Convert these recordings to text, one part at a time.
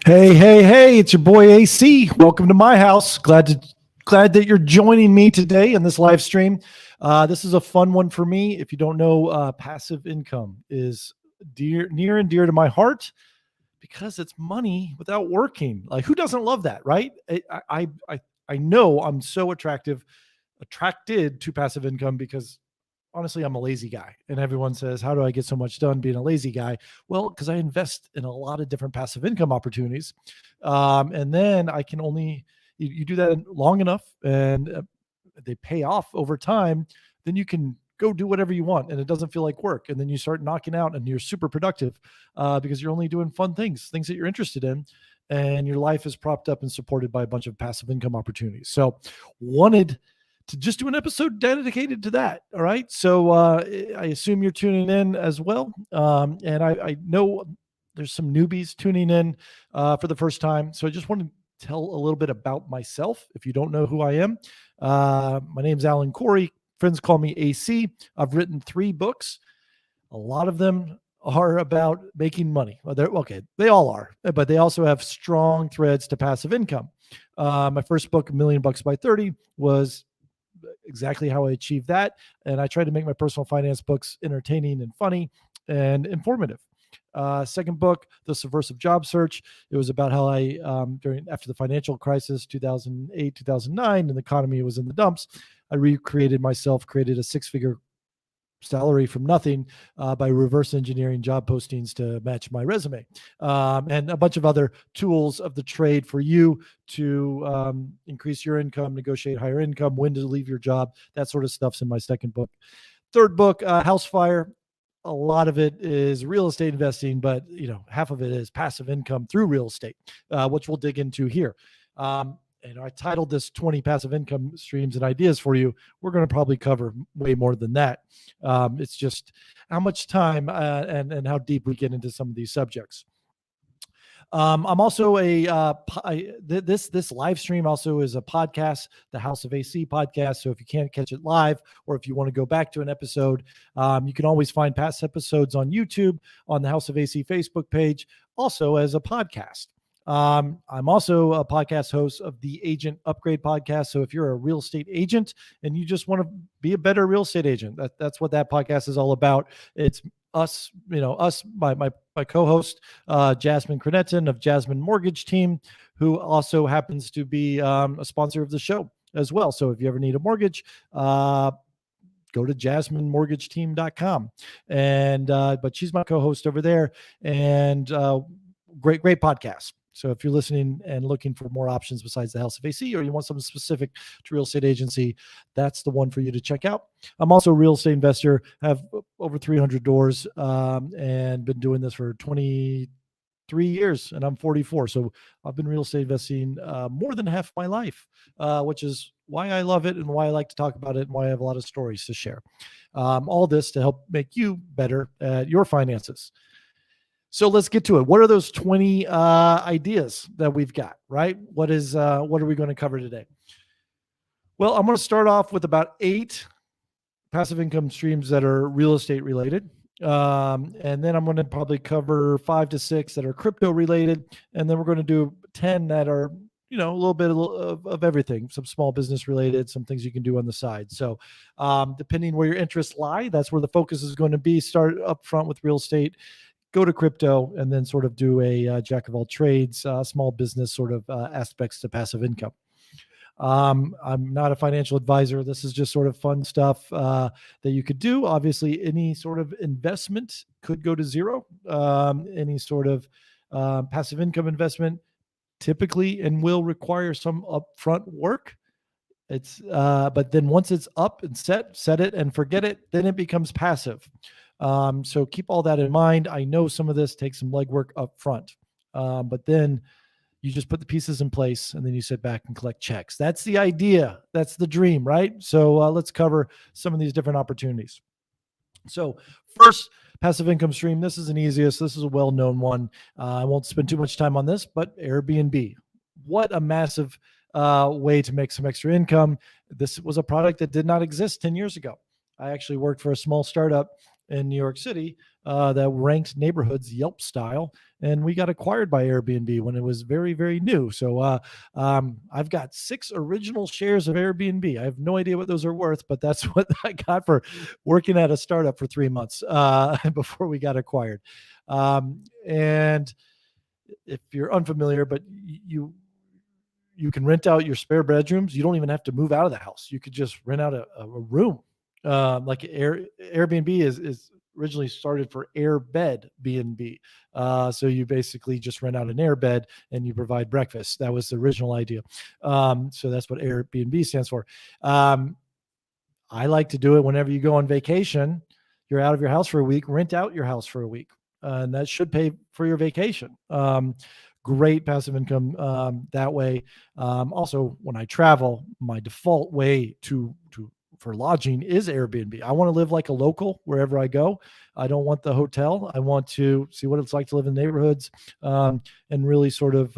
Hey, it's your boy AC. Welcome to my house. Glad that you're joining me today in this live stream. This is a fun one for me. If you don't know, passive income is near and dear to my heart because it's money without working. Like, who doesn't love that, right? I know I'm so attracted to passive income because honestly, I'm a lazy guy. And everyone says, how do I get so much done being a lazy guy? Well, because I invest in a lot of different passive income opportunities. And then I can you do that long enough and they pay off over time, then you can go do whatever you want and it doesn't feel like work. And then you start knocking out and you're super productive because you're only doing fun things that you're interested in. And your life is propped up and supported by a bunch of passive income opportunities. So wanted to just do an episode dedicated to that. All right. So I assume you're tuning in as well. And I know there's some newbies tuning in for the first time. So I just want to tell a little bit about myself. If you don't know who I am, my name's Alan Corey. Friends call me AC. I've written 3 books. A lot of them are about making money. Well, they all are, but they also have strong threads to passive income. My first book, $1 Million by 30, was exactly how I achieved that. And I try to make my personal finance books entertaining and funny and informative. Second book, The Subversive Job Search. It was about how I, after the financial crisis, 2008, 2009, and the economy was in the dumps, I created a 6-figure salary from nothing by reverse engineering job postings to match my resume, and a bunch of other tools of the trade for you to increase your income, negotiate higher income, when to leave your job. That sort of stuff's in my second book. Third book, House Fire. A lot of it is real estate investing, but half of it is passive income through real estate, which we'll dig into here. And I titled this 20 passive income streams and ideas for you. We're going to probably cover way more than that. It's just how much time and how deep we get into some of these subjects. I'm also this live stream also is a podcast, the House of AC podcast. So if you can't catch it live, or if you want to go back to an episode, you can always find past episodes on YouTube, on the House of AC Facebook page, also as a podcast. I'm also a podcast host of the Agent Upgrade podcast. So if you're a real estate agent and you just want to be a better real estate agent, that's what that podcast is all about. It's us, my co-host, Jasmine Croneton of Jasmine Mortgage Team, who also happens to be a sponsor of the show as well. So if you ever need a mortgage, go to jasminemortgageteam.com. And, but she's my co-host over there, and great podcast. So if you're listening and looking for more options besides the House of AC, or you want something specific to real estate agency, that's the one for you to check out. I'm also a real estate investor, have over 300 doors, and been doing this for 23 years, and I'm 44. So I've been real estate investing more than half my life, which is why I love it and why I like to talk about it and why I have a lot of stories to share. All this to help make you better at your finances. So let's get to it. What are those 20 ideas that we've got, right? What are we going to cover today? Well, I'm going to start off with about 8 passive income streams that are real estate related. And then I'm going to probably cover 5 to 6 that are crypto related. And then we're going to do 10 that are, a little bit of everything, some small business related, some things you can do on the side. So depending where your interests lie, that's where the focus is going to be. Start up front with real estate, go to crypto, and then sort of do a jack of all trades, small business sort of aspects to passive income. I'm not a financial advisor. This is just sort of fun stuff that you could do. Obviously, any sort of investment could go to zero. Any sort of passive income investment typically and will require some upfront work. But then once it's up and set it and forget it, then it becomes passive. So keep all that in mind. I know some of this takes some legwork up front, but then you just put the pieces in place and then you sit back and collect checks. That's the idea. That's the dream, right? So let's cover some of these different opportunities. So first, passive income stream. This is an easiest. This is a well-known one. I won't spend too much time on this, but Airbnb. What a massive way to make some extra income. This was a product that did not exist 10 years ago. I actually worked for a small startup in New York City that ranked neighborhoods Yelp style and we got acquired by Airbnb when it was very, very new. So I've got 6 original shares of Airbnb. I have no idea what those are worth, but that's what I got for working at a startup for 3 months before we got acquired. And if you're unfamiliar, but you can rent out your spare bedrooms. You don't even have to move out of the house. You could just rent out a room. Like Airbnb is originally started for airbed B&B. So you basically just rent out an airbed and you provide breakfast. That was the original idea. So that's what Airbnb stands for. I like to do it whenever you go on vacation. You're out of your house for a week, rent out your house for a week. And that should pay for your vacation. Great passive income that way. Also, when I travel, my default way for lodging is Airbnb. I want to live like a local wherever I go. I don't want the hotel. I want to see what it's like to live in neighborhoods, and really sort of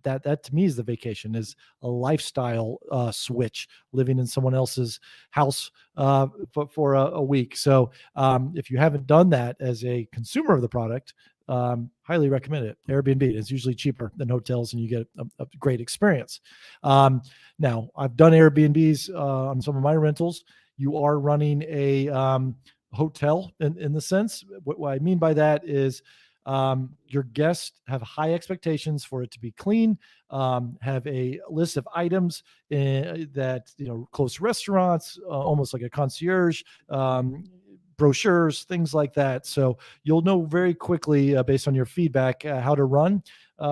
that to me is the vacation, is a lifestyle switch, living in someone else's house for a week. So if you haven't done that as a consumer of the product, highly recommend it. Airbnb is usually cheaper than hotels and you get a great experience. Now, I've done Airbnbs on some of my rentals. You are running a hotel in the sense. What I mean by that is your guests have high expectations for it to be clean, have a list of items that, close to restaurants, almost like a concierge, brochures, things like that. So you'll know very quickly based on your feedback how to run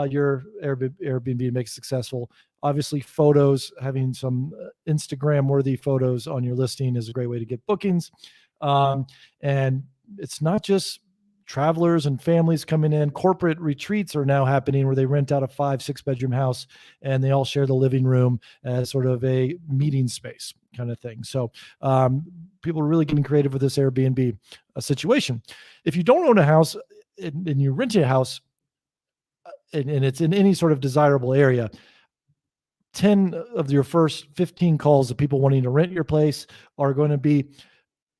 your Airbnb and make it successful. Obviously, photos, having some Instagram worthy photos on your listing is a great way to get bookings. And it's not just travelers and families coming in. Corporate retreats are now happening where they rent out a 5-6 bedroom house and they all share the living room as sort of a meeting space kind of thing. So people are really getting creative with this Airbnb situation. If you don't own a house and you rent a house and it's in any sort of desirable area, 10 of your first 15 calls of people wanting to rent your place are going to be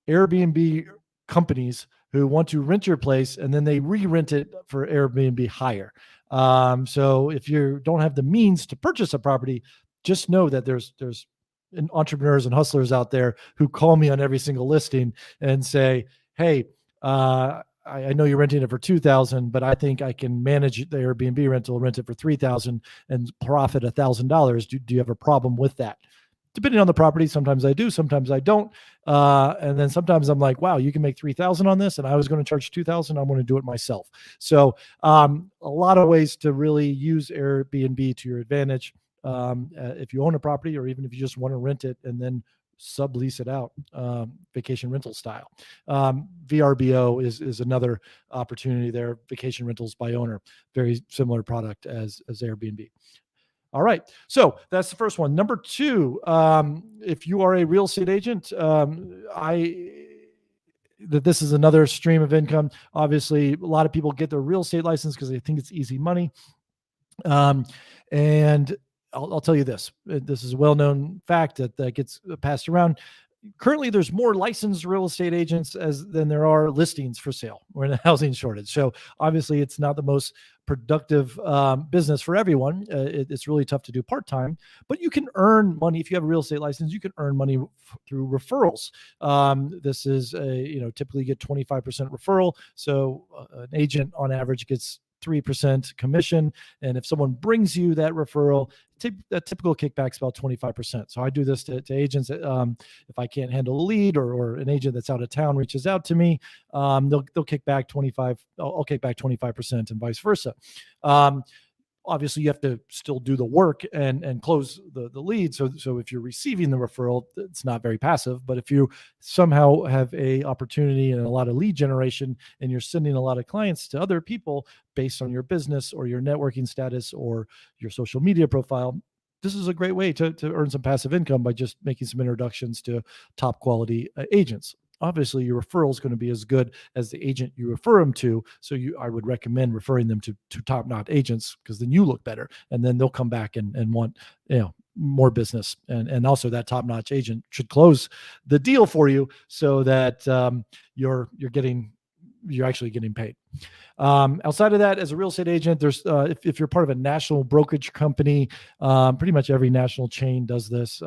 Airbnb companies who want to rent your place and then they re-rent it for Airbnb hire. So if you don't have the means to purchase a property, just know that there's entrepreneurs and hustlers out there who call me on every single listing and say, hey, I know you're renting it for $2,000, but I think I can manage the Airbnb rental, rent it for $3,000 and profit $1,000. Do you have a problem with that? Depending on the property, sometimes I do, sometimes I don't. And then sometimes I'm like, wow, you can make $3,000 on this, and I was going to charge $2,000. I'm going to do it myself. So a lot of ways to really use Airbnb to your advantage. If you own a property, or even if you just want to rent it and then sublease it out, vacation rental style. VRBO is another opportunity there. Vacation rentals by owner, very similar product as Airbnb. All right. So that's the first one. Number 2, if you are a real estate agent, this is another stream of income. Obviously, a lot of people get their real estate license because they think it's easy money. And I'll tell you this. This is a well-known fact that gets passed around. Currently, there's more licensed real estate agents than there are listings for sale. We're in a housing shortage. So obviously, it's not the most productive business for everyone. It's really tough to do part-time, but you can earn money. If you have a real estate license, you can earn money through referrals. This is typically get 25% referral. So an agent on average gets 3% commission. And if someone brings you that referral, that typical kickback is about 25%. So I do this to agents. If I can't handle a lead or an agent that's out of town reaches out to me, they'll kick back 25. I'll kick back 25% and vice versa. Obviously, you have to still do the work and close the lead. So if you're receiving the referral, it's not very passive. But if you somehow have a opportunity and a lot of lead generation, and you're sending a lot of clients to other people based on your business or your networking status or your social media profile, this is a great way to earn some passive income by just making some introductions to top quality agents. Obviously, your referral is going to be as good as the agent you refer them to. So I would recommend referring them to top-notch agents, because then you look better, and then they'll come back and want more business. And also that top-notch agent should close the deal for you so that you're actually getting paid. Outside of that, as a real estate agent, there's if you're part of a national brokerage company, pretty much every national chain does this.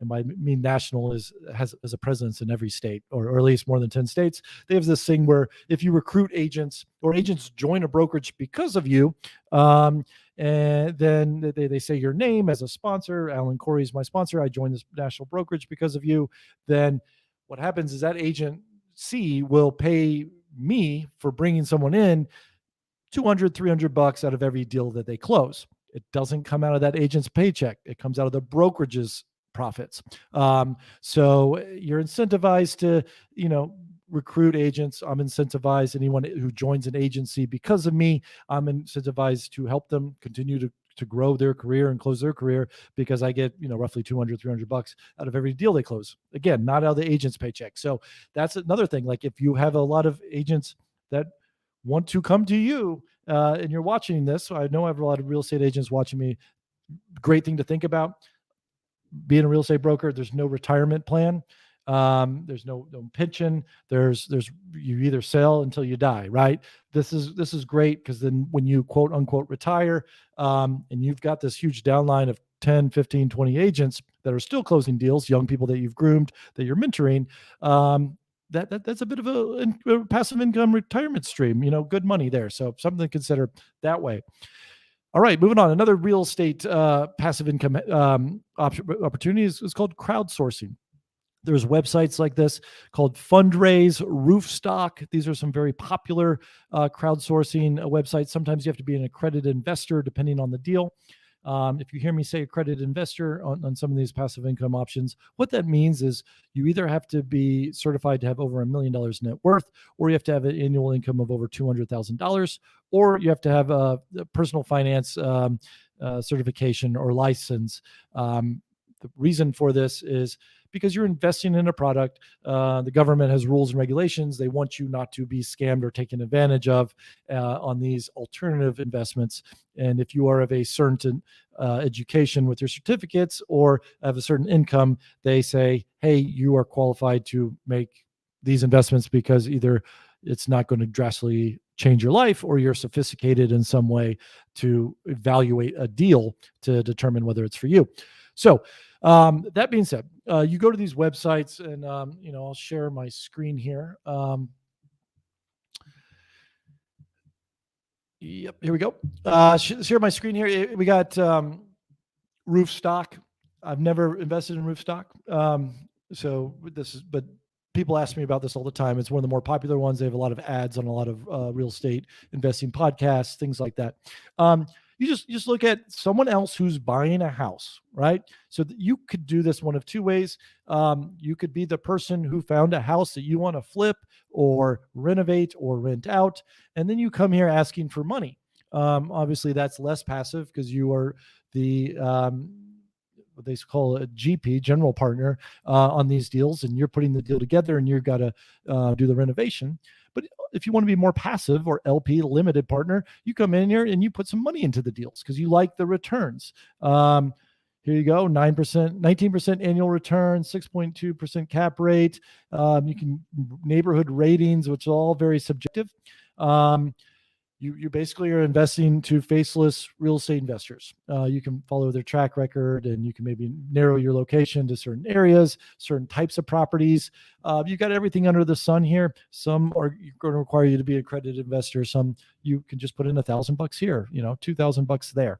And by mean national has a presence in every state, or at least more than 10 states. They have this thing where if you recruit agents or agents join a brokerage because of you, and then they say your name as a sponsor. Alan Corey is my sponsor. I joined this national brokerage because of you. Then what happens is that agent C will pay me for bringing someone in $200-$300 out of every deal that they close. It doesn't come out of that agent's paycheck. It comes out of the brokerage's profits. So you're incentivized to, recruit agents. I'm incentivized. Anyone who joins an agency because of me, I'm incentivized to help them continue to grow their career and close their career, because I get, roughly $200-$300 out of every deal they close. Again, not out of the agent's paycheck. So that's another thing. Like if you have a lot of agents that want to come to you, and you're watching this, so I know I have a lot of real estate agents watching me. Great thing to think about. Being a real estate broker, there's no retirement plan. There's no pension. There's you either sell until you die, right? This is great, because then when you quote unquote retire, and you've got this huge downline of 10, 15, 20 agents that are still closing deals, young people that you've groomed, that you're mentoring, that's a bit of a passive income retirement stream, good money there. So something to consider that way. All right, moving on. Another real estate passive income opportunity is called crowdsourcing. There's websites like this called Fundraise, Roofstock. These are some very popular crowdsourcing websites. Sometimes you have to be an accredited investor depending on the deal. If you hear me say accredited investor on some of these passive income options, what that means is you either have to be certified to have over $1 million net worth, or you have to have an annual income of over $200,000, or you have to have a personal finance certification or license. The reason for this is because you're investing in a product. The government has rules and regulations. They want you not to be scammed or taken advantage of on these alternative investments. And if you are of a certain education with your certificates or have a certain income, they say, hey, you are qualified to make these investments because either it's not going to drastically change your life, or you're sophisticated in some way to evaluate a deal to determine whether it's for you. So that being said, you go to these websites, and I'll share my screen here. Yep, here we go. Share my screen here. We got Roofstock. I've never invested in Roofstock, but people ask me about this all the time. It's one of the more popular ones. They have a lot of ads on a lot of real estate investing podcasts, things like that. You just look at someone else who's buying a house, right? So you could do this one of two ways. You could be the person who found a house that you want to flip or renovate or rent out, and then you come here asking for money. Obviously, that's less passive because you are the what they call a GP, general partner, on these deals, and you're putting the deal together, and you've got to do the renovation. But if you want to be more passive, or LP, limited partner, you come in here and you put some money into the deals because you like the returns. Here you go, 9%, 19% annual return, 6.2% cap rate. You can neighborhood ratings, which are all very subjective. You basically are investing to faceless real estate investors. You can follow their track record, and you can maybe narrow your location to certain areas, certain types of properties. You've got everything under the sun here. Some are going to require you to be an accredited investor. Some you can just put in $1,000 here, $2,000 there.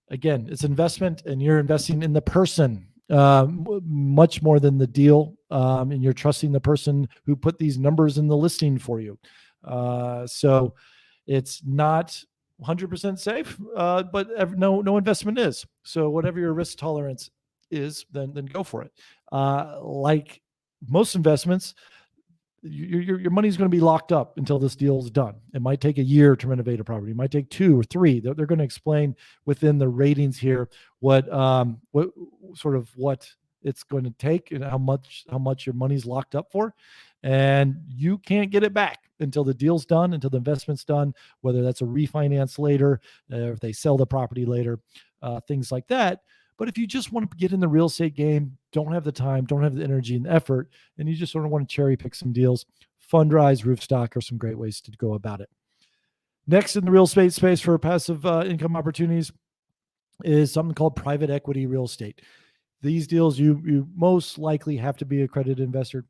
Again, it's investment, and you're investing in the person much more than the deal. And you're trusting the person who put these numbers in the listing for you. So it's not 100% safe, but no investment is. So whatever your risk tolerance is, then go for it. Like most investments, your money's going to be locked up until this deal is done. It might take a year to renovate a property. It might take 2 or 3. They're going to explain within the ratings here what it's going to take and how much your money's locked up for. And you can't get it back until the deal's done, until the investment's done, whether that's a refinance later, or if they sell the property later, things like that. But if you just want to get in the real estate game, don't have the time, don't have the energy and the effort, and you just sort of want to cherry pick some deals, Fundrise, Roof Stock are some great ways to go about it. Next in the real estate space for passive income opportunities is something called private equity real estate. These deals, you most likely have to be a accredited investor.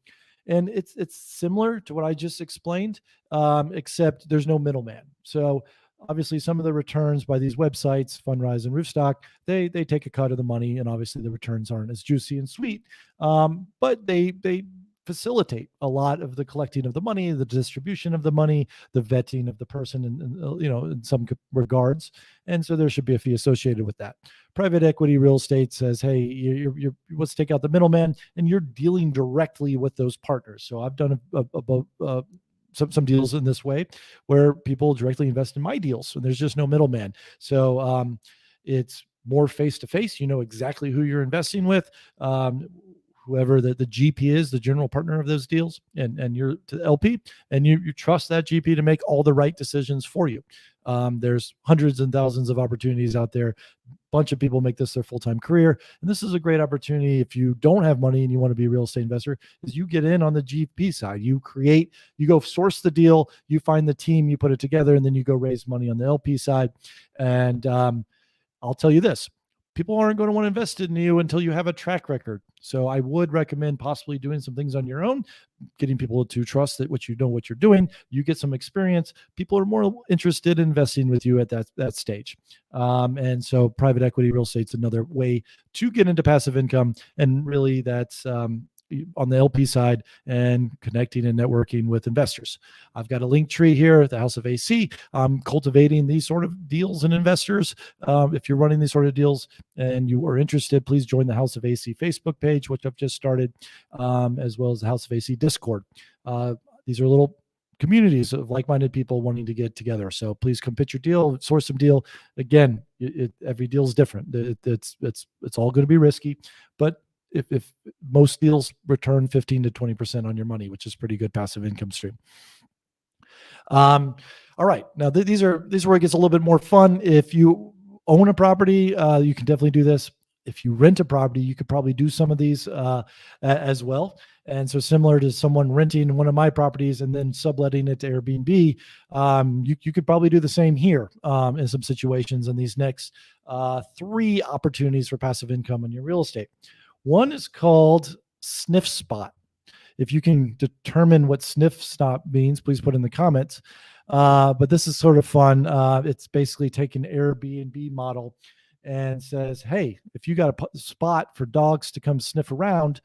And it's similar to what I just explained, except there's no middleman. So obviously some of the returns by these websites, Fundrise and Roofstock, they take a cut of the money, and obviously the returns aren't as juicy and sweet. But they facilitate a lot of the collecting of the money, the distribution of the money, the vetting of the person, in some regards. And so there should be a fee associated with that. Private equity real estate says, hey, you're let's take out the middleman, and you're dealing directly with those partners. So I've done some deals in this way where people directly invest in my deals. So there's just no middleman. So it's more face-to-face. You know exactly who you're investing with. Whoever the GP is, the general partner of those deals, and you're the LP, and you trust that GP to make all the right decisions for you. There's hundreds and thousands of opportunities out there. Bunch of people make this their full-time career, and this is a great opportunity if you don't have money and you want to be a real estate investor, is you get in on the GP side. You go source the deal, you find the team, you put it together, and then you go raise money on the LP side. And I'll tell you this, people aren't going to want to invest in you until you have a track record. So I would recommend possibly doing some things on your own, getting people to trust that what you're doing. You get some experience. People are more interested in investing with you at that stage. And so private equity real estate's another way to get into passive income. And really that's on the LP side and connecting and networking with investors. I've got a link tree here at the House of AC. I'm cultivating these sort of deals and investors. If you're running these sort of deals and you are interested, please join the House of AC Facebook page, which I've just started, as well as the House of AC Discord. These are little communities of like-minded people wanting to get together. So please come pitch your deal, source some deal. Again, every deal is different. It's all going to be risky, but if most deals return 15 to 20% on your money, which is pretty good passive income stream. All right. Now these are where it gets a little bit more fun. If you own a property, you can definitely do this. If you rent a property, you could probably do some of these as well. And so similar to someone renting one of my properties and then subletting it to Airbnb, you could probably do the same here in some situations in these next 3 opportunities for passive income on your real estate. One is called Sniffspot. If you can determine what Sniffspot means, please put in the comments. But this is sort of fun. It's basically taking an Airbnb model and says, hey, if you got a spot for dogs to come sniff around,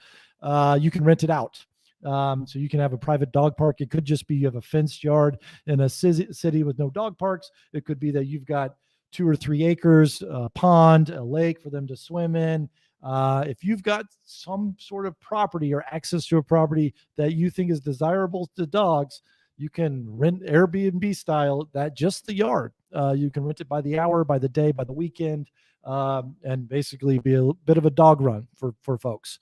you can rent it out. So you can have a private dog park. It could just be you have a fenced yard in a city with no dog parks. It could be that you've got 2 or 3 acres, a pond, a lake for them to swim in. If you've got some sort of property or access to a property that you think is desirable to dogs, you can rent Airbnb style that just the yard. You can rent it by the hour, by the day, by the weekend, and basically be a bit of a dog run for folks.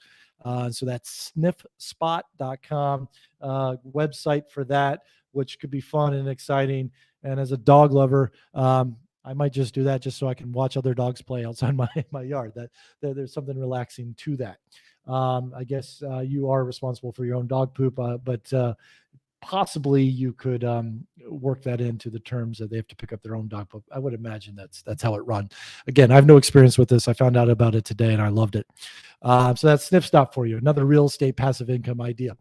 So that's sniffspot.com website for that, which could be fun and exciting. And as a dog lover, I might just do that just so I can watch other dogs play outside my yard. There's something relaxing to that. I guess you are responsible for your own dog poop, but possibly you could work that into the terms that they have to pick up their own dog poop. I would imagine that's how it runs. Again, I have no experience with this. I found out about it today and I loved it. So that's Sniffspot for you. Another real estate passive income idea.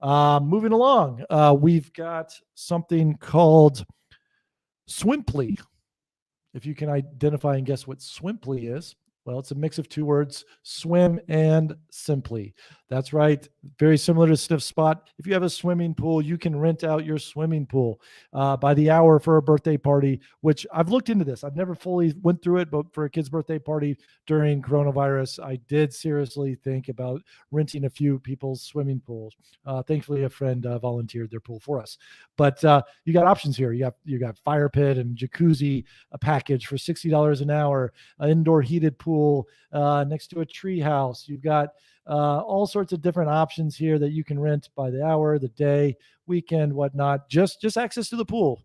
Moving along, we've got something called Swimply. If you can identify and guess what Swimply is, well, it's a mix of 2 words, swim and simply. That's right. Very similar to Sniffspot. If you have a swimming pool, you can rent out your swimming pool by the hour for a birthday party, which I've looked into this. I've never fully went through it, but for a kid's birthday party during coronavirus, I did seriously think about renting a few people's swimming pools. Thankfully, a friend volunteered their pool for us. But you got options here. You got fire pit and jacuzzi, a package for $60 an hour, an indoor heated pool next to a tree house. You've got all sorts of different options here that you can rent by the hour, the day, weekend, whatnot. Just access to the pool.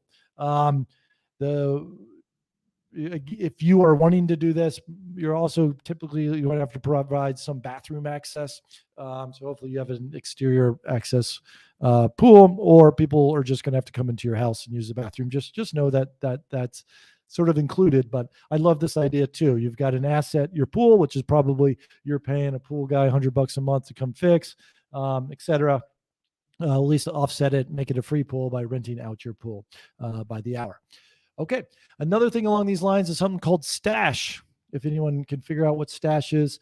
If you are wanting to do this, you're also typically, you might have to provide some bathroom access. So hopefully you have an exterior access pool, or people are just going to have to come into your house and use the bathroom. Just know that's sort of included. But I love this idea too. You've got an asset, your pool, which is probably you're paying a pool guy $100 a month to come fix, etc. At least offset it, make it a free pool by renting out your pool by the hour. Okay. Another thing along these lines is something called Stache. If anyone can figure out what Stache is,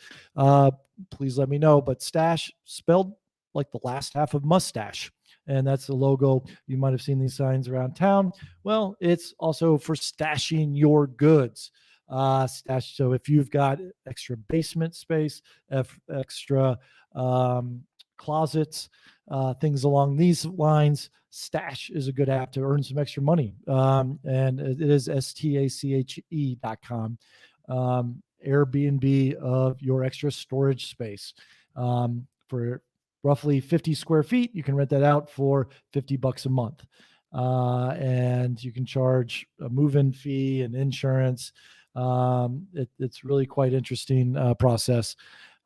please let me know. But Stache, spelled like the last half of mustache. And that's the logo. You might have seen these signs around town. Well, it's also for stashing your goods. Stash. So if you've got extra basement space, extra closets, things along these lines, Stache is a good app to earn some extra money. And it is stache.com. Airbnb of your extra storage space. For roughly 50 square feet, you can rent that out for $50 a month. And you can charge a move-in fee and insurance. It's really quite interesting process.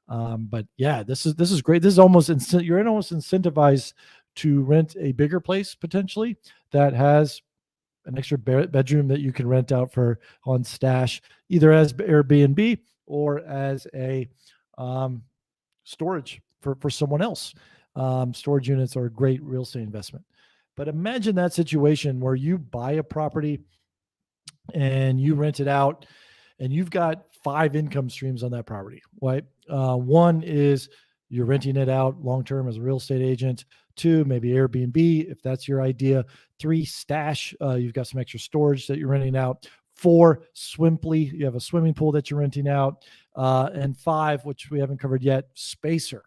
But yeah, this is great. This is almost you're almost incentivized to rent a bigger place potentially that has an extra bedroom that you can rent out for on Stache, either as Airbnb or as a storage for someone else. Storage units are a great real estate investment. But imagine that situation where you buy a property and you rent it out, and you've got 5 income streams on that property, right? One is you're renting it out long-term as a real estate agent. 2, maybe Airbnb, if that's your idea. 3, Stache. You've got some extra storage that you're renting out. 4, Swimply. You have a swimming pool that you're renting out. And 5, which we haven't covered yet, Spacer.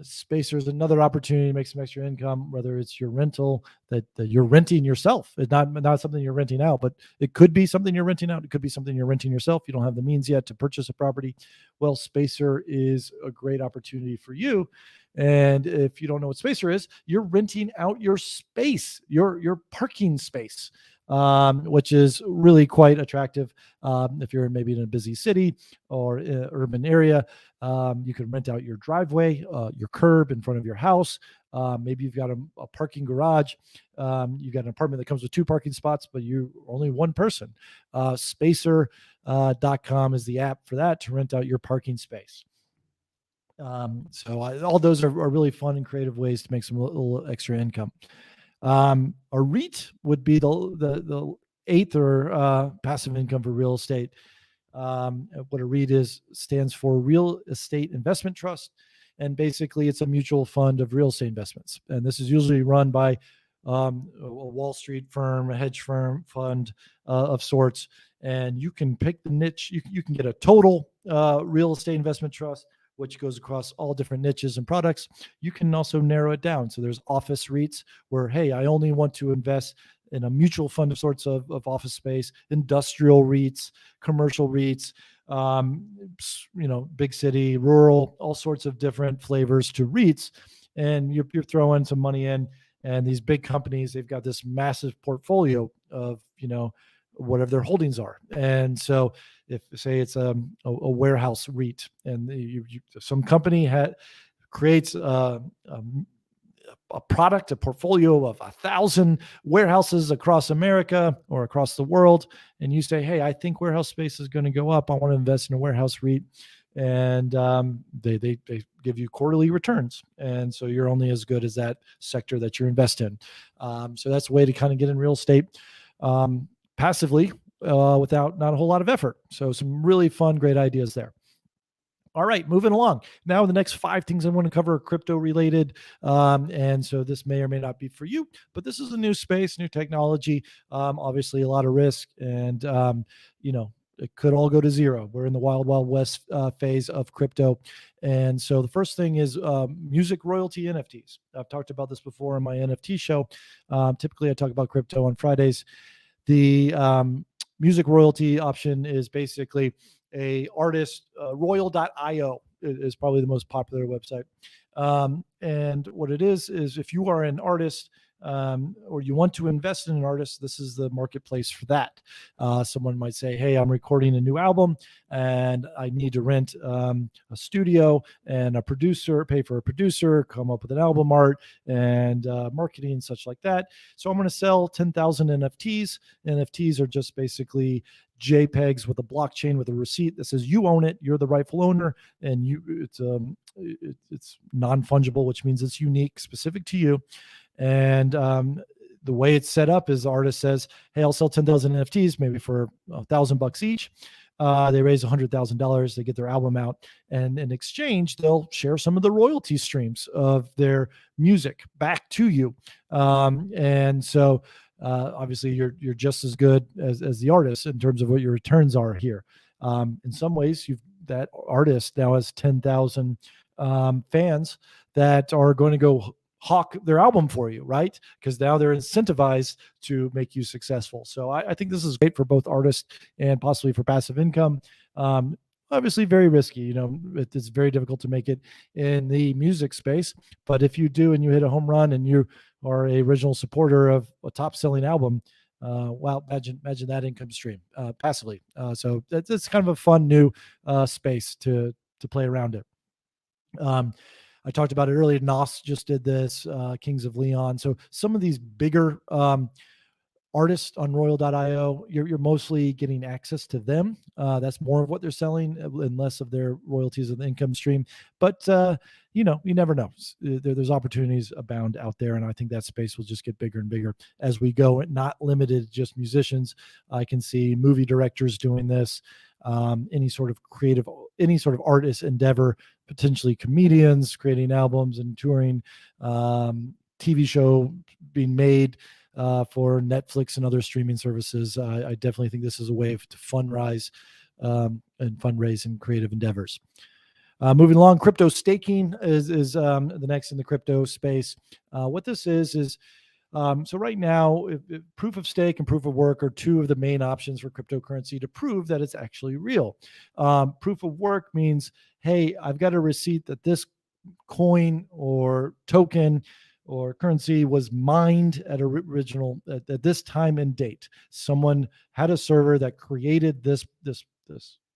Spacer is another opportunity to make some extra income, whether it's your rental that you're renting yourself. It's not something you're renting out, but it could be something you're renting out. It could be something you're renting yourself. You don't have the means yet to purchase a property. Well, Spacer is a great opportunity for you. And if you don't know what Spacer is, you're renting out your space, your parking space, which is really quite attractive. If you're maybe in a busy city or urban area, you can rent out your driveway, your curb in front of your house. Maybe you've got a parking garage. You've got an apartment that comes with 2 parking spots, but you're only one person. Spacer.com is the app for that, to rent out your parking space. All those are really fun and creative ways to make some little extra income. A REIT would be the 8th or passive income for real estate. What a REIT stands for Real Estate Investment Trust. And basically it's a mutual fund of real estate investments. And this is usually run by a Wall Street firm, a hedge firm fund of sorts. And you can pick the niche. You can get a total real estate investment trust, which goes across all different niches and products. You can also narrow it down. So there's office REITs where, hey, I only want to invest in a mutual fund of sorts of office space, industrial REITs, commercial REITs, big city, rural, all sorts of different flavors to REITs. And you're throwing some money in, and these big companies, they've got this massive portfolio of, whatever their holdings are. And so if say it's a warehouse REIT, and some company creates a product, a portfolio of 1,000 warehouses across America or across the world, and you say, hey, I think warehouse space is going to go up. I want to invest in a warehouse REIT. And they give you quarterly returns. And so you're only as good as that sector that you invest in. So that's a way to kind of get in real estate passively without not a whole lot of effort. So some really fun, great ideas there. All right, moving along. Now, the next 5 things I want to cover are crypto related. And so this may or may not be for you, but this is a new space, new technology, obviously a lot of risk, and, it could all go to zero. We're in the wild, wild west phase of crypto. And so the first thing is music royalty NFTs. I've talked about this before on my NFT show. Typically, I talk about crypto on Fridays. The music royalty option is basically a artist, royal.io is probably the most popular website. And what it is if you are an artist or you want to invest in an artist, this is the marketplace for that. Someone might say, hey, I'm recording a new album and I need to rent a studio and a producer, pay for a producer, come up with an album art and marketing and such like that. So I'm going to sell 10,000 NFTs. NFTs are just basically JPEGs with a blockchain with a receipt that says you own it, you're the rightful owner, and it's non-fungible, which means it's unique, specific to you. And the way it's set up is the artist says, hey, I'll sell 10,000 NFTs, maybe for $1,000 each. They raise $100,000, they get their album out, and in exchange, they'll share some of the royalty streams of their music back to you. And so obviously you're just as good as the artist in terms of what your returns are here. In some ways, that artist now has 10,000 fans that are going to go hawk their album for you, right? Because now they're incentivized to make you successful. So I think this is great for both artists and possibly for passive income. Obviously very risky. It's very difficult to make it in the music space, but if you do and you hit a home run and you are a original supporter of a top selling album, wow, imagine that income stream passively. So it's kind of a fun new space to play around it. I talked about it earlier. Nos just did this, Kings of Leon. So some of these bigger artists on Royal.io, you're mostly getting access to them. That's more of what they're selling and less of their royalties of the income stream. But, you never know. There's opportunities abound out there. And I think that space will just get bigger and bigger as we go. Not limited to just musicians. I can see movie directors doing this, any sort of creative, any sort of artist endeavor, potentially comedians creating albums and touring, TV show being made for Netflix and other streaming services. I definitely think this is a way to fundraise and fundraise in creative endeavors. Moving along, crypto staking is the next in the crypto space. What this is so right now, proof of stake and proof of work are two of the main options for cryptocurrency to prove that it's actually real. Proof of work means, hey, I've got a receipt that this coin or token or currency was mined at at this time and date. Someone had a server that created this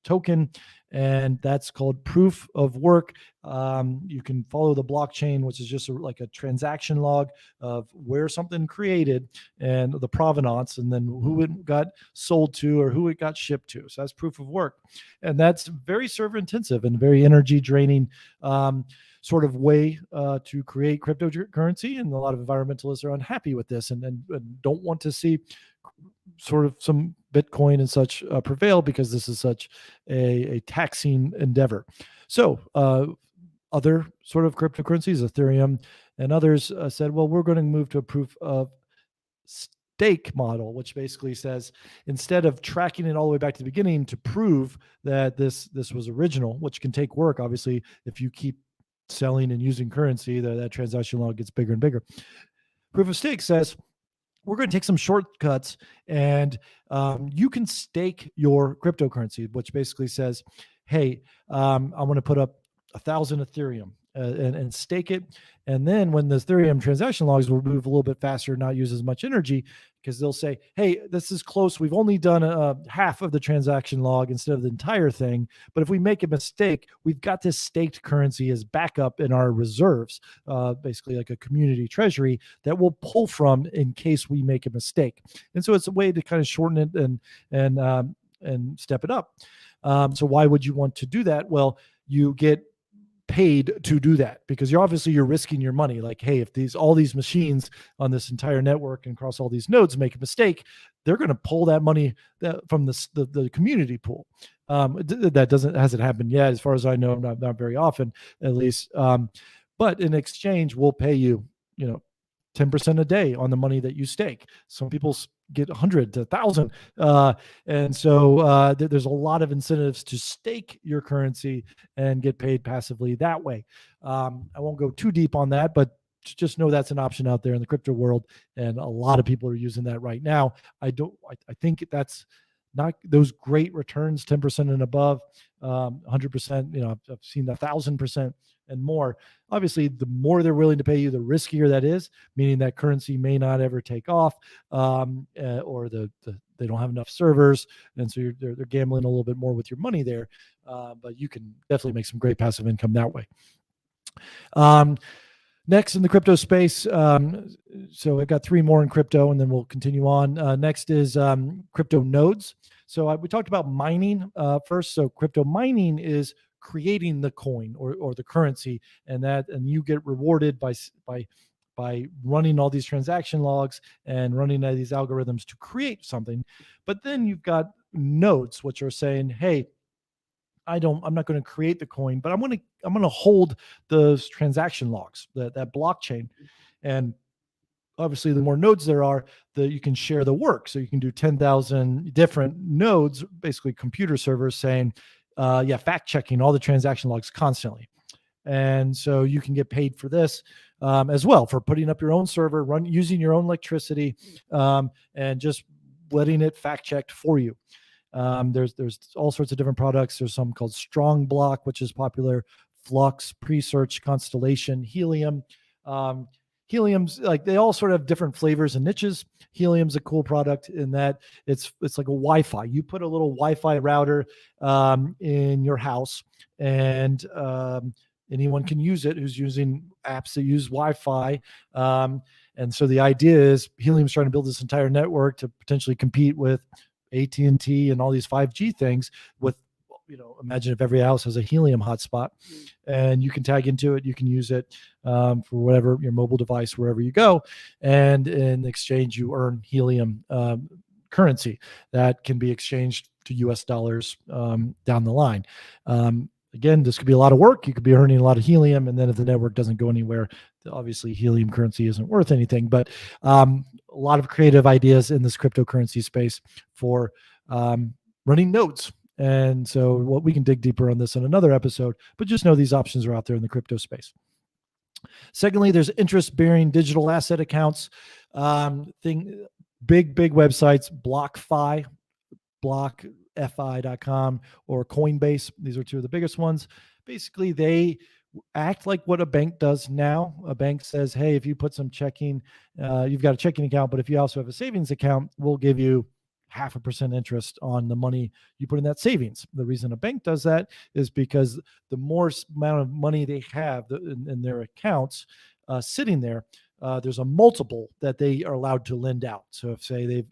token, and that's called proof of work. You can follow the blockchain, which is just like a transaction log of where something created and the provenance, and then who it got sold to or who it got shipped to. So that's proof of work. And that's very server intensive and very energy draining sort of way to create cryptocurrency. And a lot of environmentalists are unhappy with this and don't want to see sort of some Bitcoin and such prevail because this is such a taxing endeavor. So other sort of cryptocurrencies, Ethereum and others said, well, we're going to move to a proof of stake model, which basically says instead of tracking it all the way back to the beginning to prove that this was original, which can take work, obviously, if you keep selling and using currency, that transaction log gets bigger and bigger. Proof of stake says, we're going to take some shortcuts and you can stake your cryptocurrency, which basically says, hey, I want to put up 1,000 Ethereum and stake it. And then when the Ethereum transaction logs will move a little bit faster, not use as much energy, because they'll say, hey, this is close. We've only done half of the transaction log instead of the entire thing. But if we make a mistake, we've got this staked currency as backup in our reserves, basically like a community treasury that we'll pull from in case we make a mistake. And so it's a way to kind of shorten it and step it up. So why would you want to do that? Well, you get paid to do that because you're risking your money. Like, hey, if all these machines on this entire network and across all these nodes make a mistake, they're going to pull that money from the community pool. That hasn't happened yet, as far as I know, not very often, at least. But in exchange, we'll pay you, 10% a day on the money that you stake. Some people get 100 to 1,000. And so there's a lot of incentives to stake your currency and get paid passively that way. I won't go too deep on that, but just know that's an option out there in the crypto world. And a lot of people are using that right now. I think that's not those great returns, 10% and above, 100%, I've seen 1,000%. and more. Obviously, the more they're willing to pay you, the riskier that is, meaning that currency may not ever take off, or they don't have enough servers, and so they're gambling a little bit more with your money there. But you can definitely make some great passive income that way. Next in the crypto space, so I've got 3 more in crypto, and then we'll continue on. Next is crypto nodes. So we talked about mining first. So crypto mining is creating the coin or the currency, and you get rewarded by running all these transaction logs and running these algorithms to create something. But then you've got nodes, which are saying, hey, I'm not going to create the coin, but I'm going to hold those transaction logs, that blockchain. And obviously the more nodes there are, you can share the work. So you can do 10,000 different nodes, basically computer servers saying, fact checking all the transaction logs constantly. And so you can get paid for this as well, for putting up your own server, using your own electricity, and just letting it fact checked for you. There's all sorts of different products. There's some called Strong Block, which is popular, Flux, Presearch, Constellation, Helium. Helium's they all sort of have different flavors and niches. Helium's a cool product in that it's like a Wi-Fi. You put a little Wi-Fi router in your house, and anyone can use it who's using apps that use Wi-Fi. And so the idea is Helium's trying to build this entire network to potentially compete with AT&T and all these 5G things with, imagine if every house has a Helium hotspot, and you can tag into it. You can use it for whatever your mobile device, wherever you go. And in exchange, you earn Helium currency that can be exchanged to US dollars down the line. Again, this could be a lot of work. You could be earning a lot of Helium, and then if the network doesn't go anywhere, obviously Helium currency isn't worth anything. But a lot of creative ideas in this cryptocurrency space for running nodes. And so we can dig deeper on this in another episode, but just know these options are out there in the crypto space. Secondly, there's interest-bearing digital asset accounts. Big websites, BlockFi, BlockFi.com, or Coinbase. These are 2 of the biggest ones. Basically, they act like what a bank does now. A bank says, hey, if you put some checking, you've got a checking account, but if you also have a savings account, we'll give you 0.5% interest on the money you put in that savings. The reason a bank does that is because the more amount of money they have in their accounts sitting there, there's a multiple that they are allowed to lend out. So if say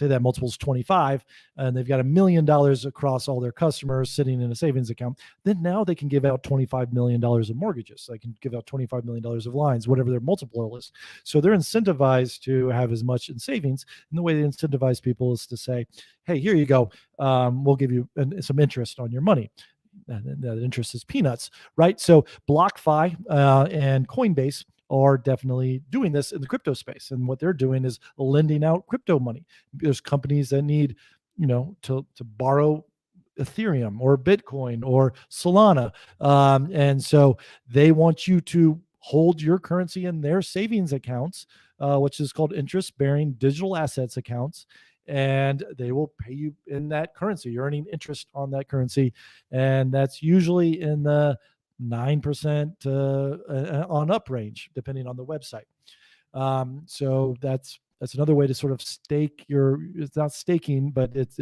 that multiple is 25 and they've got $1 million across all their customers sitting in a savings account, then now they can give out $25 million of mortgages. They can give out $25 million of lines, whatever their multiple is. So they're incentivized to have as much in savings. And the way they incentivize people is to say, hey, here you go. We'll give you some interest on your money. And that interest is peanuts, right? So BlockFi and Coinbase are definitely doing this in the crypto space. And what they're doing is lending out crypto money. There's companies that need, to borrow Ethereum or Bitcoin or Solana. And so they want you to hold your currency in their savings accounts, which is called interest-bearing digital assets accounts. And they will pay you in that currency. You're earning interest on that currency. And that's usually in the 9% on up range, depending on the website. So that's another way to sort of stake it's not staking, but it's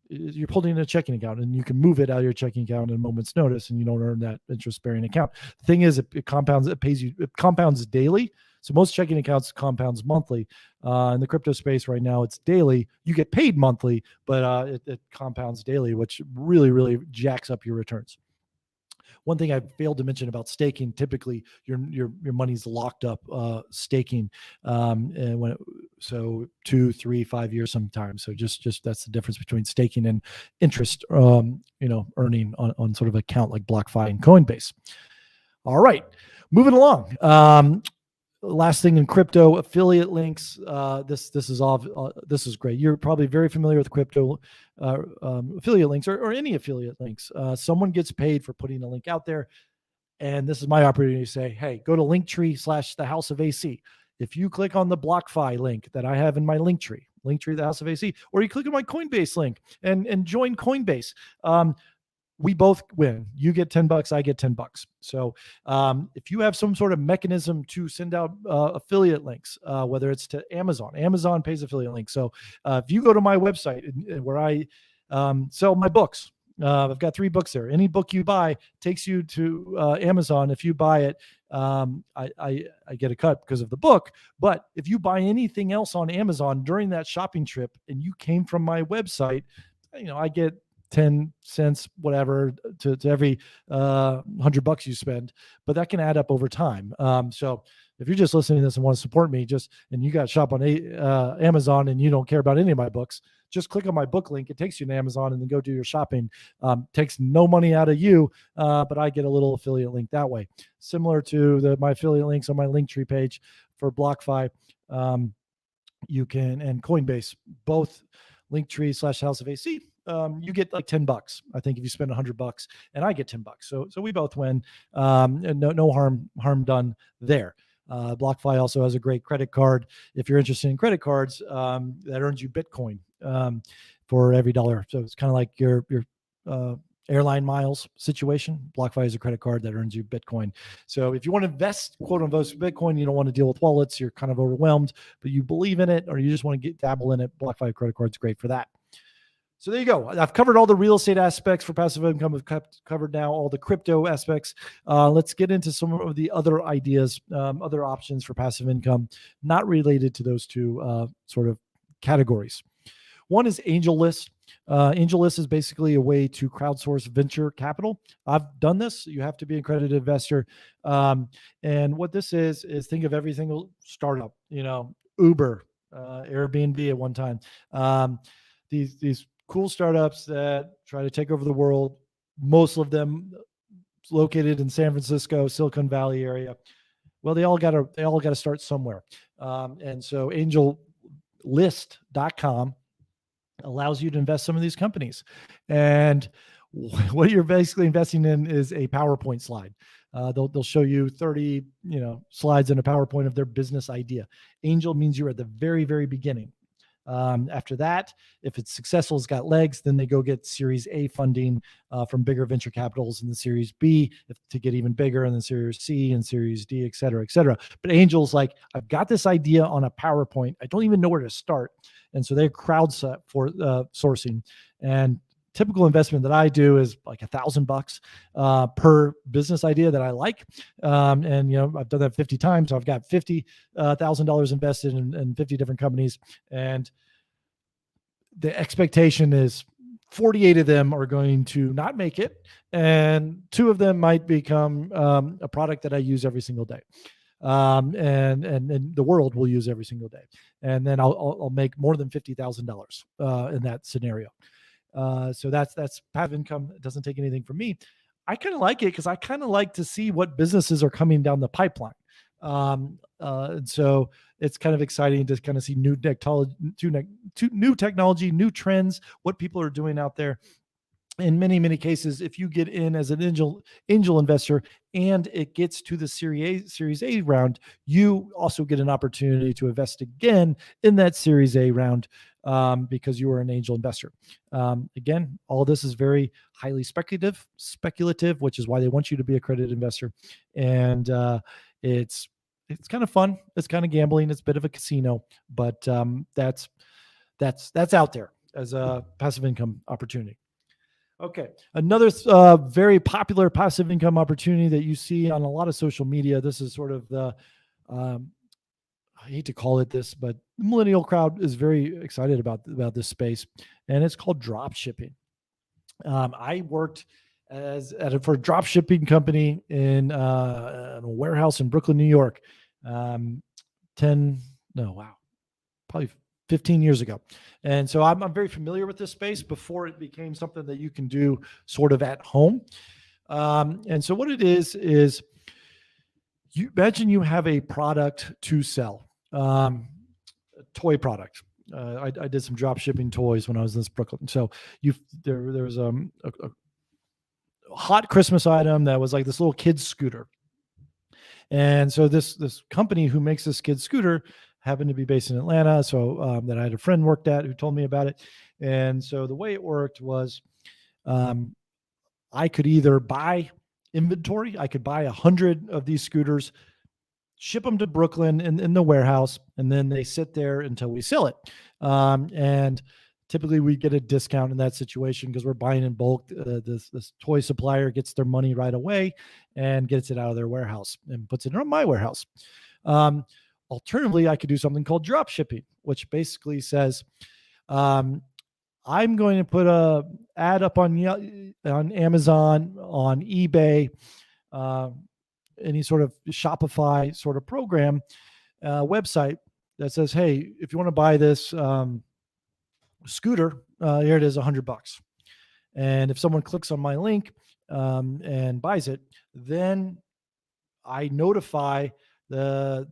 you're holding in a checking account, and you can move it out of your checking account in a moment's notice, and you don't earn that interest-bearing account. The thing is, it compounds. It compounds daily. So most checking accounts compounds monthly. In the crypto space right now, it's daily. You get paid monthly, but it compounds daily, which really, really jacks up your returns. One thing I failed to mention about staking: typically your money's locked up staking, and so 2, 3, 5 years sometimes. So just that's the difference between staking and interest, earning on sort of account like BlockFi and Coinbase. All right, moving along. Last thing in crypto, affiliate links. This is great. You're probably very familiar with crypto affiliate links or any affiliate links. Someone gets paid for putting a link out there, and this is my opportunity to say, hey, go to Linktree/the House of AC. If you click on the BlockFi link that I have in my Linktree, the House of AC, or you click on my Coinbase link and join Coinbase. we both win. You get $10, I get $10. So if you have some sort of mechanism to send out affiliate links, whether it's to Amazon pays affiliate links. So if you go to my website where I sell my books, I've got 3 books there. Any book you buy takes you to Amazon. If you buy it, I get a cut because of the book. But if you buy anything else on Amazon during that shopping trip and you came from my website, I get 10 cents, whatever, to every $100 you spend, but that can add up over time. So if you're just listening to this and want to support me, and you got to shop on Amazon and you don't care about any of my books, just click on my book link. It takes you to Amazon and then go do your shopping. Takes no money out of you, but I get a little affiliate link that way. Similar to my affiliate links on my Linktree page for BlockFi, you can, and Coinbase, both Linktree/House of AC. You get like $10. I think if you spend $100, and I get $10. So we both win. And no harm done there. BlockFi also has a great credit card. If you're interested in credit cards, that earns you Bitcoin for every dollar. So it's kind of like your airline miles situation. BlockFi is a credit card that earns you Bitcoin. So if you want to invest, quote unquote, Bitcoin, you don't want to deal with wallets, you're kind of overwhelmed, but you believe in it, or you just want to dabble in it, BlockFi credit card's great for that. So there you go. I've covered all the real estate aspects for passive income. I've covered now all the crypto aspects. Let's get into some of the other ideas, other options for passive income, not related to those two sort of categories. One is AngelList. AngelList is basically a way to crowdsource venture capital. I've done this. You have to be an accredited investor. And what this is think of every single startup, Uber, Airbnb at one time. These cool startups that try to take over the world, most of them located in San Francisco, Silicon Valley area. Well, they all got to start somewhere. And so AngelList.com allows you to invest some of these companies. And what you're basically investing in is a PowerPoint slide. They'll show you 30, slides in a PowerPoint of their business idea. Angel means you're at the very, very beginning. After that, if it's successful, it's got legs, then they go get Series A funding from bigger venture capitals, and the Series B to get even bigger, and then Series C and Series D, et cetera, et cetera. But Angel's like, I've got this idea on a PowerPoint. I don't even know where to start. And so they're sourcing. And typical investment that I do is like $1,000 per business idea that I like. And I've done that 50 times. So I've got $50,000 invested in 50 different companies. And the expectation is 48 of them are going to not make it. And 2 of them might become a product that I use every single day. And the world will use every single day. And then I'll make more than $50,000 in that scenario. So that's passive income. It doesn't take anything from me. I kind of like it because I kind of like to see what businesses are coming down the pipeline. And so it's kind of exciting to kind of see new technology, new trends, what people are doing out there. In many, many cases, if you get in as an angel investor and it gets to the Series A round, you also get an opportunity to invest again in that Series A round because you are an angel investor. Again, all this is very highly speculative, which is why they want you to be a accredited investor. And it's kind of fun. It's kind of gambling. It's a bit of a casino, but that's out there as a passive income opportunity. Okay. Another very popular passive income opportunity that you see on a lot of social media. This is sort of the, I hate to call it this, but the millennial crowd is very excited about this space, and it's called drop shipping. I worked for a drop shipping company in a warehouse in Brooklyn, New York, probably 15 years ago. And so I'm very familiar with this space before it became something that you can do sort of at home. And so what it is you imagine you have a product to sell, a toy product. I did some drop shipping toys when I was in Brooklyn. So there was a hot Christmas item that was like this little kid's scooter. And so this company who makes this kid's scooter happened to be based in Atlanta. So that I had a friend worked at who told me about it. And so the way it worked was I could either buy inventory, I could buy 100 of these scooters, ship them to Brooklyn in the warehouse, and then they sit there until we sell it. And typically we get a discount in that situation because we're buying in bulk. This toy supplier gets their money right away and gets it out of their warehouse and puts it in my warehouse. Alternatively, I could do something called drop shipping, which basically says, I'm going to put a ad up on Amazon, on eBay, any sort of Shopify sort of program, website that says, hey, if you want to buy this scooter, here it is, $100. And if someone clicks on my link and buys it, then I notify the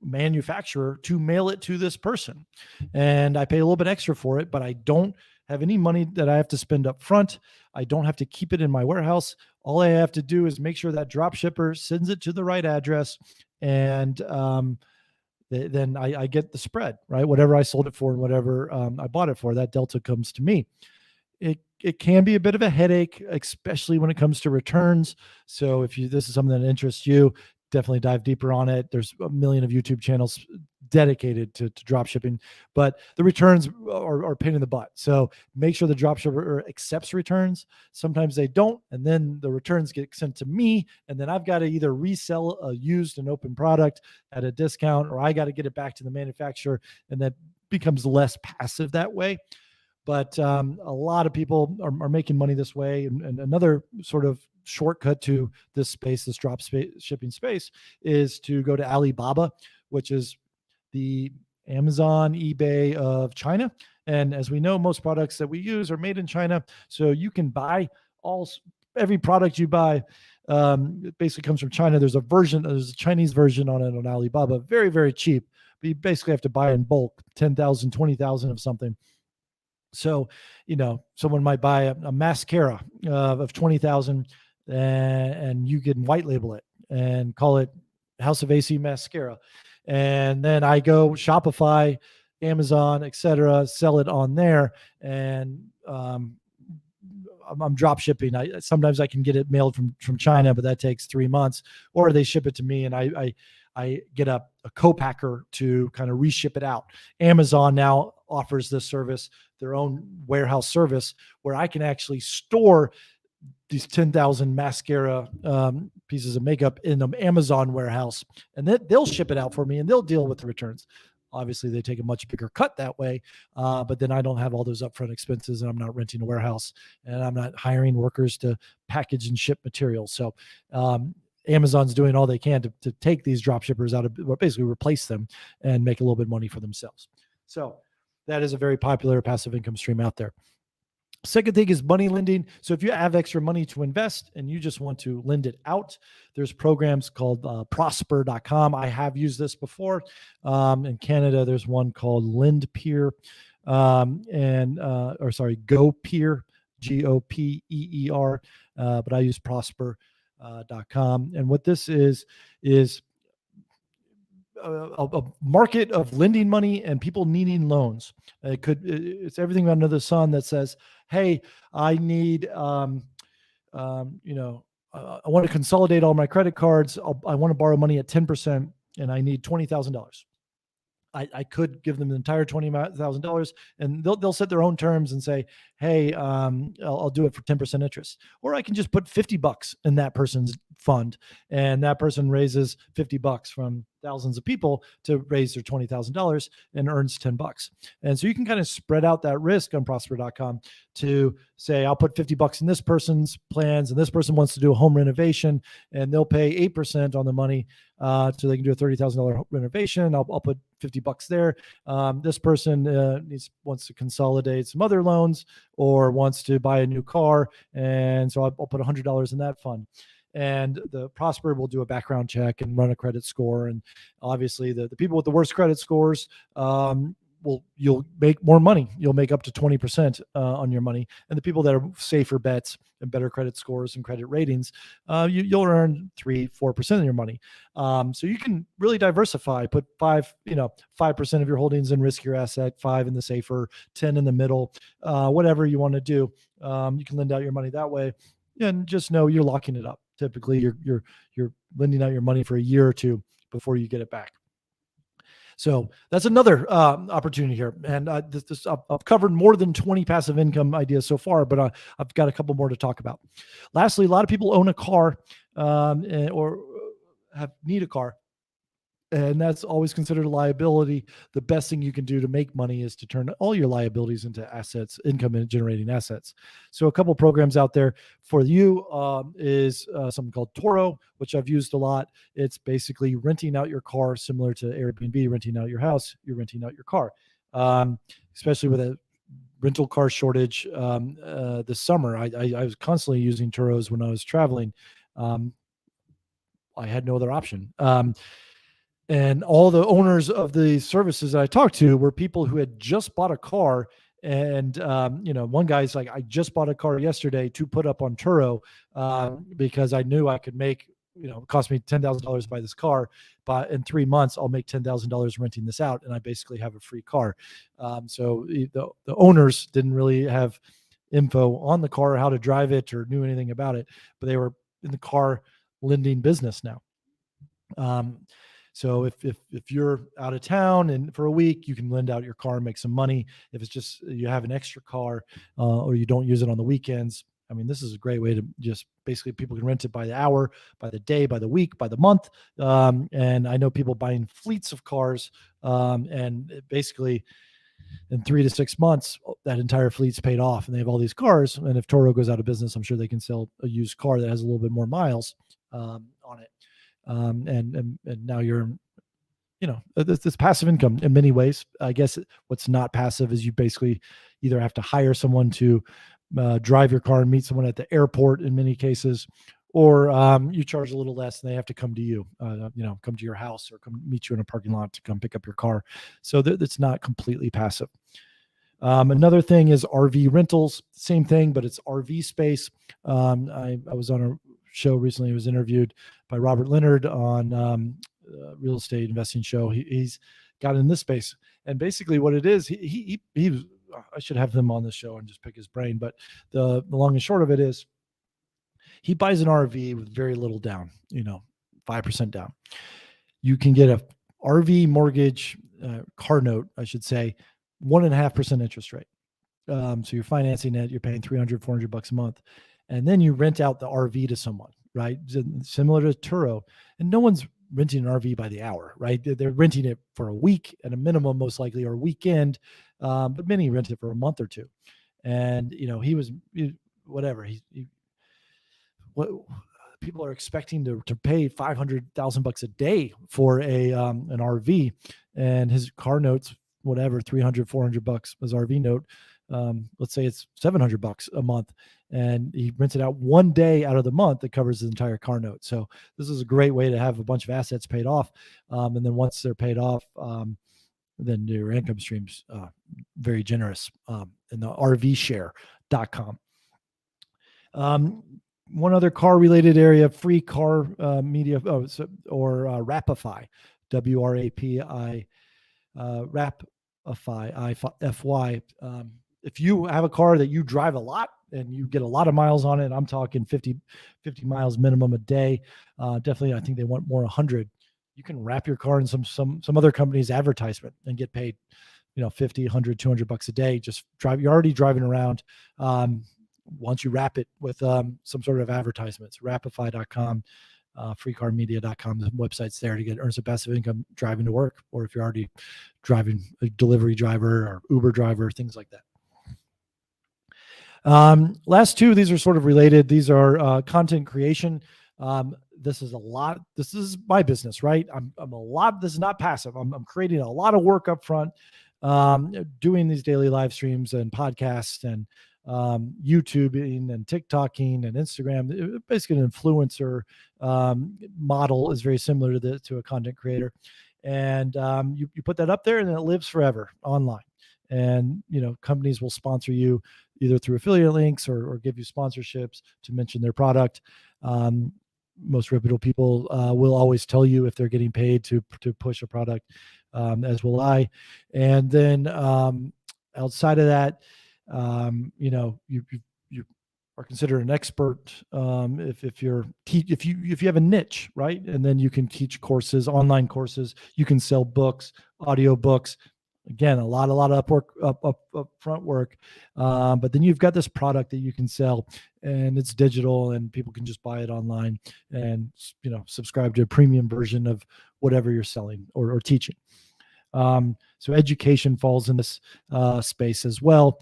manufacturer to mail it to this person. And I pay a little bit extra for it, but I don't have any money that I have to spend up front. I don't have to keep it in my warehouse. All I have to do is make sure that drop shipper sends it to the right address, and then I get the spread, right? Whatever I sold it for and whatever I bought it for, that delta comes to me. It can be a bit of a headache, especially when it comes to returns. So if this is something that interests you, definitely dive deeper on it. There's a million of YouTube channels dedicated to drop shipping, but the returns are a pain in the butt. So make sure the drop shipper accepts returns. Sometimes they don't, and then the returns get sent to me, and then I've got to either resell a used and open product at a discount, or I got to get it back to the manufacturer, and that becomes less passive that way. But a lot of people are making money this way. And another sort of shortcut to this space, this shipping space, is to go to Alibaba, which is the Amazon, eBay of China. And as we know, most products that we use are made in China. So you can buy every product you buy. It basically comes from China. There's a Chinese version on it on Alibaba, very, very cheap. But you basically have to buy in bulk, 10,000, 20,000 of something. So, someone might buy a mascara of 20,000 and you can white label it and call it House of AC mascara. And then I go Shopify, Amazon, etc., sell it on there. And I'm drop shipping. Sometimes I can get it mailed from China, but that takes 3 months, or they ship it to me and I get a co-packer to kind of reship it out. Amazon now offers this service, their own warehouse service, where I can actually store these 10,000 mascara pieces of makeup in an Amazon warehouse, and then they'll ship it out for me and they'll deal with the returns. Obviously, they take a much bigger cut that way, but then I don't have all those upfront expenses, and I'm not renting a warehouse, and I'm not hiring workers to package and ship materials. So Amazon's doing all they can to take these drop shippers out of, or basically replace them and make a little bit of money for themselves. So that is a very popular passive income stream out there. Second thing is money lending. So if you have extra money to invest and you just want to lend it out, there's programs called prosper.com. I have used this before. In Canada, there's one called LendPeer, GoPeer, GOPEER, but I use prosper.com. And what this is a market of lending money and people needing loans. It's everything under the sun that says, hey, I need, I want to consolidate all my credit cards. I want to borrow money at 10% and I need $20,000. I could give them the entire $20,000 and they'll set their own terms and say, hey, I'll do it for 10% interest. Or I can just put $50 in that person's fund, and that person raises $50 from thousands of people to raise their $20,000 and earns $10. And so you can kind of spread out that risk on prosper.com to say, I'll put $50 in this person's plans, and this person wants to do a home renovation, and they'll pay 8% on the money so they can do a $30,000 renovation. I'll put $50 there. This person wants to consolidate some other loans or wants to buy a new car, and so I'll put $100 in that fund. And the Prosper will do a background check and run a credit score. And obviously the people with the worst credit scores, you'll make more money. You'll make up to 20% on your money. And the people that are safer bets and better credit scores and credit ratings, you'll earn 3-4% of your money. So you can really diversify. Put 5% of your holdings in riskier asset, 5 in the safer, 10 in the middle, whatever you want to do. You can lend out your money that way, and just know you're locking it up. Typically, you're lending out your money for a year or two before you get it back. So that's another opportunity here. And I've covered more than 20 passive income ideas so far, but I've got a couple more to talk about. Lastly, a lot of people own a car or need a car. And that's always considered a liability. The best thing you can do to make money is to turn all your liabilities into assets, income and generating assets. So a couple programs out there for you is something called Toro, which I've used a lot. It's basically renting out your car, similar to Airbnb, renting out your house, you're renting out your car. Especially with a rental car shortage this summer. I was constantly using Turos when I was traveling. I had no other option. And all the owners of the services that I talked to were people who had just bought a car. And, one guy's like, I just bought a car yesterday to put up on Turo because I knew I could make, it cost me $10,000 to buy this car, but in 3 months, I'll make $10,000 renting this out. And I basically have a free car. So the owners didn't really have info on the car, how to drive it or knew anything about it, but they were in the car lending business now. So if you're out of town and for a week, you can lend out your car and make some money. If it's just you have an extra car or you don't use it on the weekends, I mean, this is a great way to just basically people can rent it by the hour, by the day, by the week, by the month. And I know people buying fleets of cars and basically in 3 to 6 months, that entire fleet's paid off and they have all these cars. And if Toro goes out of business, I'm sure they can sell a used car that has a little bit more miles on it. And now you're, this passive income in many ways. I guess what's not passive is you basically either have to hire someone to drive your car and meet someone at the airport in many cases, or you charge a little less and they have to come to you, come to your house or come meet you in a parking lot to come pick up your car. So it's not completely passive. Another thing is RV rentals, same thing, but it's RV space. I was on a show recently. I was interviewed by Robert Leonard on real estate investing show. He's got in this space, and basically what it is, he I should have him on the show and just pick his brain. But the long and short of it is, he buys an RV with very little down, 5% down. You can get a RV mortgage car note, I should say, 1.5% interest rate. So you're financing it, you're paying $300-$400 a month. And then you rent out the RV to someone, right? Similar to Turo. And no one's renting an RV by the hour, right? They're renting it for a week at a minimum, most likely, or a weekend. But many rent it for a month or two. And, what people are expecting to pay $500,000 a day for an RV, and his car notes, whatever, $300-$400 his RV note. Let's say it's $700 a month, and he rents it out one day out of the month that covers his entire car note. So this is a great way to have a bunch of assets paid off. And then once they're paid off, then your income stream's very generous in the RVshare.com. One other car related area, free car media, or Rapify, WRAPI, Rapify. If you have a car that you drive a lot and you get a lot of miles on it, I'm talking 50 miles minimum a day. Definitely, I think they want more 100. You can wrap your car in some other company's advertisement and get paid, $50, $100, $200 a day. Just drive. You're already driving around. Once you wrap it with some sort of advertisements, Rapify.com, freecarmedia.com, the website's there to earn some passive income driving to work, or if you're already driving a delivery driver or Uber driver, things like that. Last two, these are sort of related. These are content creation. This is my business, right? This is not passive. I'm creating a lot of work up front, doing these daily live streams and podcasts and YouTubing and TikToking and Instagram. Basically, an influencer model is very similar to a content creator. and you put that up there, and it lives forever online. And companies will sponsor you either through affiliate links or give you sponsorships to mention their product. Most reputable people will always tell you if they're getting paid to push a product, as will I. And then outside of that, you are considered an expert if you have a niche, right? And then you can teach courses, online courses. You can sell books, audio books. Again, a lot of upfront work, but then you've got this product that you can sell, and it's digital, and people can just buy it online and subscribe to a premium version of whatever you're selling or teaching. So education falls in this space as well.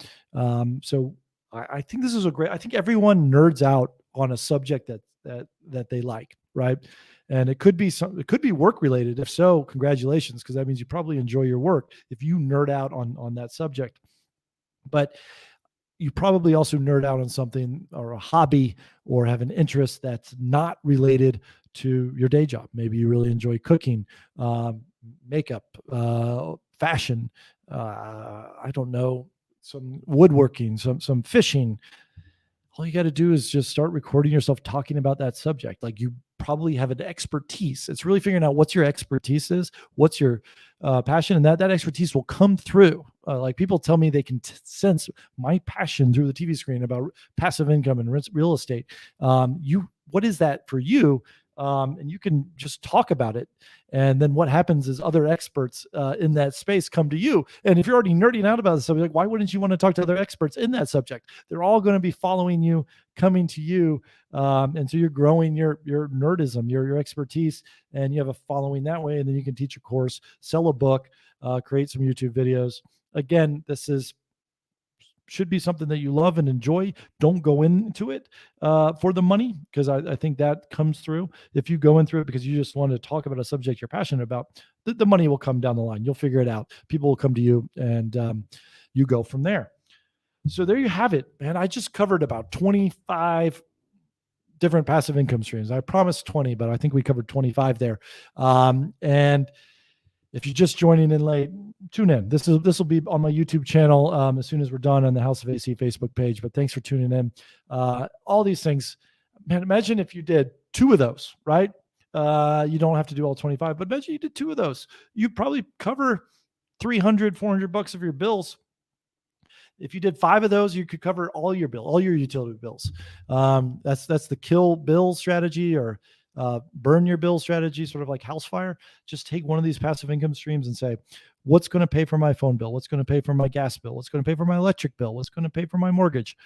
So I think this is I think everyone nerds out on a subject that they like, right? And it could be work related. If so, congratulations, because that means you probably enjoy your work if you nerd out on that subject. But you probably also nerd out on something or a hobby or have an interest that's not related to your day job. Maybe you really enjoy cooking, makeup, fashion, I don't know, some woodworking, some fishing. All you got to do is just start recording yourself talking about that subject. Like, you probably have an expertise. It's really figuring out what your expertise is, what's your passion, and that expertise will come through. Like, people tell me they can sense my passion through the TV screen about passive income and real estate. What is that for you? And you can just talk about it. And then what happens is other experts in that space come to you. And if you're already nerding out about the subject, why wouldn't you want to talk to other experts in that subject? They're all going to be following you, coming to you. And so you're growing your nerdism, your expertise, and you have a following that way. And then you can teach a course, sell a book, create some YouTube videos. Again, this should be something that you love and enjoy. Don't go into it for the money, because I think that comes through. If you go in through it because you just want to talk about a subject you're passionate about, the money will come down the line. You'll figure it out. People will come to you, and you go from there. So there you have it, man. I just covered about 25 different passive income streams. I promised 20, but I think we covered 25 there. And if you're just joining in late, tune in. This will be on my YouTube channel as soon as we're done on the House of AC Facebook page. But thanks for tuning in. All these things, man, imagine if you did 2 of those, right? You don't have to do all 25, but imagine you did 2 of those. You'd probably cover $300-$400 of your bills. If you did 5 of those, you could cover all your utility bills. That's the kill bill strategy, or burn your bill strategy, sort of like house fire. Just take one of these passive income streams and say, what's going to pay for my phone bill? What's going to pay for my gas bill? What's going to pay for my electric bill? What's going to pay for my mortgage?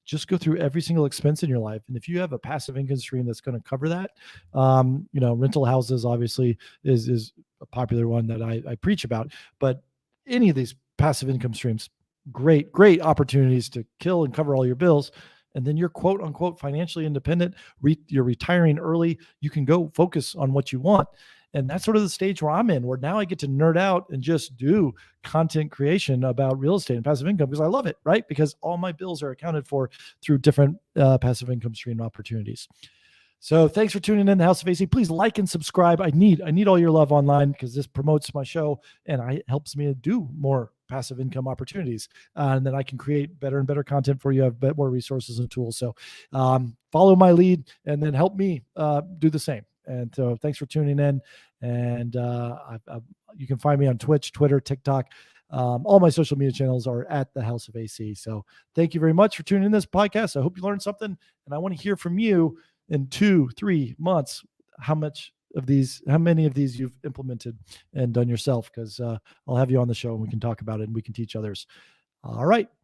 Just go through every single expense in your life. And if you have a passive income stream that's going to cover that, rental houses obviously is a popular one that I preach about, but any of these passive income streams, great opportunities to kill and cover all your bills. And then you're quote unquote financially independent. You're retiring early. You can go focus on what you want. And that's sort of the stage where I'm in, where now I get to nerd out and just do content creation about real estate and passive income because I love it, right? Because all my bills are accounted for through different passive income stream opportunities. So thanks for tuning in, the House of AC. Please like and subscribe. I need all your love online, because this promotes my show and helps me do more passive income opportunities. And then I can create better and better content for you. I have more resources and tools. So follow my lead and then help me do the same. And so thanks for tuning in. And you can find me on Twitch, Twitter, TikTok. All my social media channels are at the House of AC. So thank you very much for tuning in this podcast. I hope you learned something, and I want to hear from you in 2-3 months how many of these you've implemented and done yourself, because I'll have you on the show and we can talk about it and we can teach others. All right.